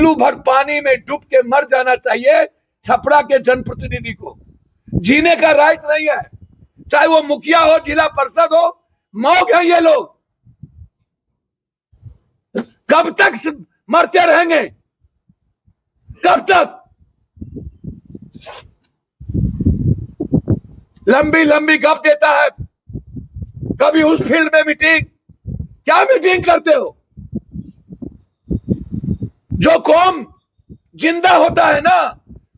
उल्लू भर पानी में डूब के मर जाना चाहिए छपरा के जनप्रतिनिधि को। जीने का राइट नहीं है, चाहे वो मुखिया हो, जिला परिषद हो, मौग है ये लोग। कब तक मरते रहेंगे, कब तक? लंबी लंबी गप देता है, कभी उस फील्ड में मीटिंग। क्या मीटिंग करते हो? जो कौम जिंदा होता है ना,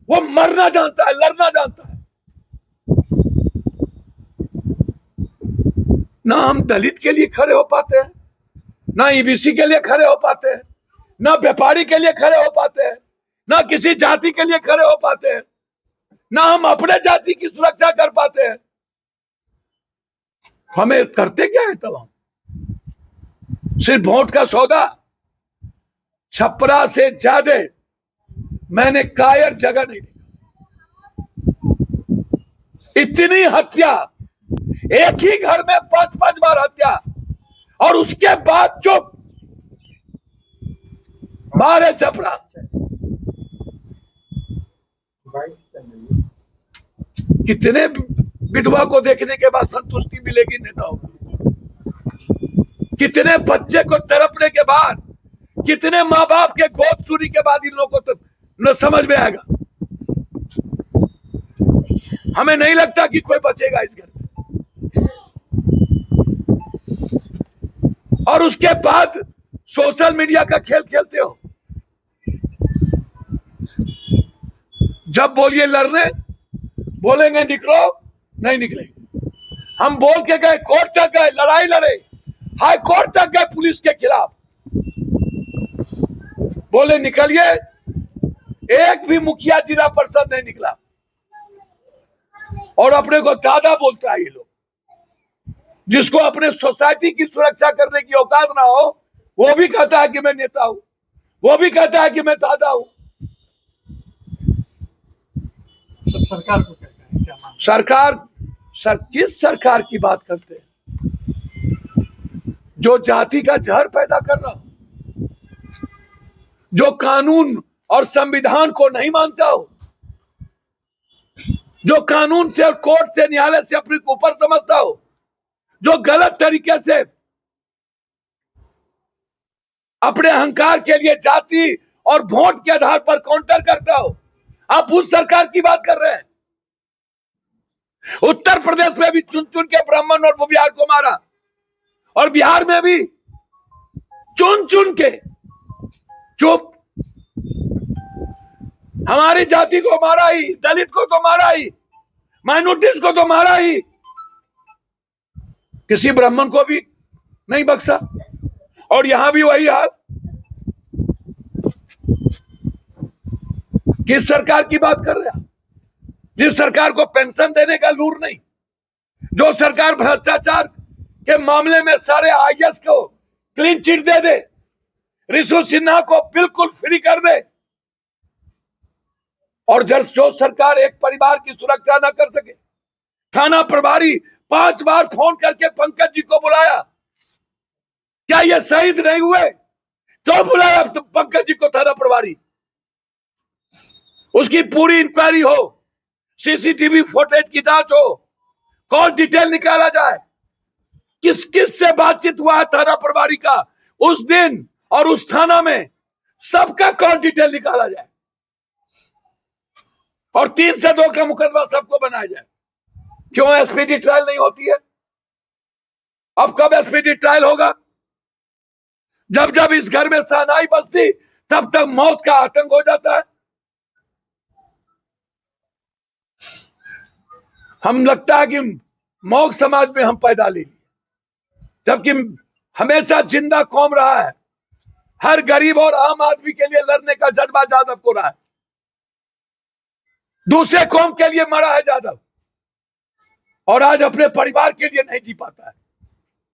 वो मरना जानता है, लड़ना जानता है। ना हम दलित के लिए खड़े हो पाते हैं, ना ईबीसी के लिए खड़े हो पाते हैं, ना व्यापारी के लिए खड़े हो पाते हैं, ना किसी जाति के लिए खड़े हो पाते हैं, ना हम अपने जाति की सुरक्षा कर पाते हैं। हमें करते क्या है तब? हम सिर्फ वोट का सौदा। छपरा से ज्यादा मैंने कायर जगह नहीं देखा। इतनी हत्या, एक ही घर में 5-5 बार हत्या, और उसके बाद चुप। मारे छपरा। कितने विधवा को देखने के बाद संतुष्टि मिलेगी नेताओं को? कितने बच्चे को तड़पने के बाद, कितने माँ बाप के गोद चूरी के बाद इन लोगों को न समझ में आएगा? हमें नहीं लगता कि कोई बचेगा इस घर में। और उसके बाद सोशल मीडिया का खेल खेलते हो। जब बोलिए लड़ने, बोलेंगे निकलो, नहीं निकलेंगे। हम बोल के गए, कोर्ट तक गए, लड़ाई लड़े, हाई कोर्ट तक गए पुलिस के खिलाफ, बोले निकलिए, एक भी मुखिया जिला परिषद नहीं निकला। और अपने को दादा बोलता है ये लोग। जिसको अपने सोसाइटी की सुरक्षा करने की औकात ना हो, वो भी कहता है कि मैं नेता हूं, वो भी कहता है कि मैं दादा हूं। सरकार को कहता है क्या? सरकार किस सरकार की बात करते हैं? जो जाति का जहर पैदा कर रहा हो, जो कानून और संविधान को नहीं मानता हो, जो कानून से और कोर्ट से, न्यायालय से अपने को ऊपर समझता हो, जो गलत तरीके से अपने अहंकार के लिए जाति और वोट के आधार पर काउंटर करता हो, आप उस सरकार की बात कर रहे हैं। उत्तर प्रदेश में भी चुन चुन के ब्राह्मण और बिहार को मारा, और बिहार में भी चुन चुन के। चुप। हमारी जाति को मारा ही, दलित को तो मारा ही, माइनॉरिटीज को तो मारा ही, किसी ब्राह्मण को भी नहीं बख्शा। और यहां भी वही हाल। किस सरकार की बात कर रहे हैं? जिस सरकार को पेंशन देने का लूर नहीं, जो सरकार भ्रष्टाचार के मामले में सारे आईएएस को क्लीन चिट दे दे, रिशु सिन्हा को बिल्कुल फ्री कर दे, और जो सरकार एक परिवार की सुरक्षा न कर सके, थाना प्रभारी 5 बार फोन करके पंकज जी को बुलाया। क्या ये शहीद नहीं हुए? क्यों बुलाया पंकज जी को थाना प्रभारी? उसकी पूरी इंक्वायरी हो, सीसीटीवी फुटेज की जांच हो, कॉल डिटेल निकाला जाए, किस किस से बातचीत हुआ है थाना प्रभारी का उस दिन और उस थाना में, सबका कॉल डिटेल निकाला जाए, और 3 से 2 का मुकदमा सबको बनाया जाए। क्यों एसपीडी ट्रायल नहीं होती है? अब कब एसपीडी ट्रायल होगा? जब जब इस घर में शहनाई बजती, तब तक मौत का आतंक हो जाता है। हम लगता है कि मौग समाज में हम पैदा ले लिए, जबकि हमेशा जिंदा कौम रहा है। हर गरीब और आम आदमी के लिए लड़ने का जज्बा यादव को रहा है। दूसरे कौम के लिए मरा है यादव, और आज अपने परिवार के लिए नहीं जी पाता है।